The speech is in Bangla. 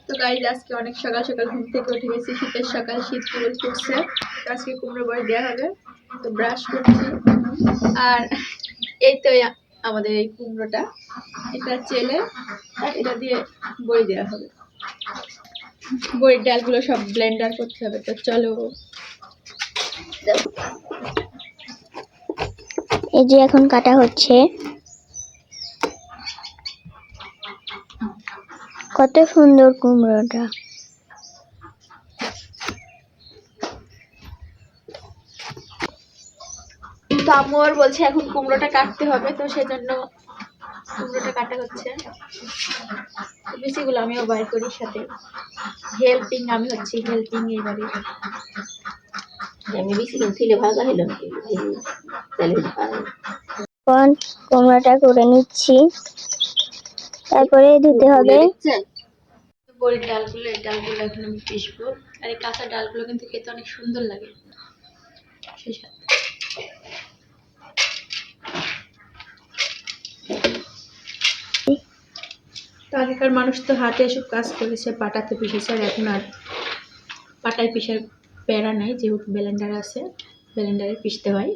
তো গাইজ আজকে অনেক সকাল সকাল ঘুম থেকে উঠে গেছি, শীতের সকাল, শীত কেবল পড়ছে। আজকে কুমড়ো বড়ি দেওয়া হবে, তো ব্রাশ করছি। আর এই তো আমাদের এই কুমড়োটা, এটা চেলে এটা দিয়ে বড়ি দেওয়া হবে। বড়ির ডালগুলো সব ব্লেন্ডার করতে হবে, তো চলো। এই যে এখন কাটা হচ্ছে, কত সুন্দর কুমড়োটা। তো আম্মুর বলছে এখন কুমড়োটা কাটতে হবে, তো সেজন্য কুমড়োটা কাটা হচ্ছে। বিচিগুলো আমিও বাইর করি, সাথে হেল্পিং আমি হচ্ছি, হেল্পিং এইবারে। আমি বেশি ছিলে ভাজা হইল এখন কুমড়োটা করে নিচ্ছি, তারপরে ধুতে হবে। বড়ির ডালগুলো, এই ডালগুলো এখন আমি পিষবো। আর এই কাঁচা ডালগুলো কিন্তু খেতে অনেক সুন্দর লাগে। আগেকার মানুষ তো হাতে এসব কাজ করেছে, পাটাতে পিষেছে। আর এখন আর পাটায় পিষার প্যারা নাই, যেহেতু ব্লেন্ডার আছে, ব্লেন্ডারে পিষতে হয়।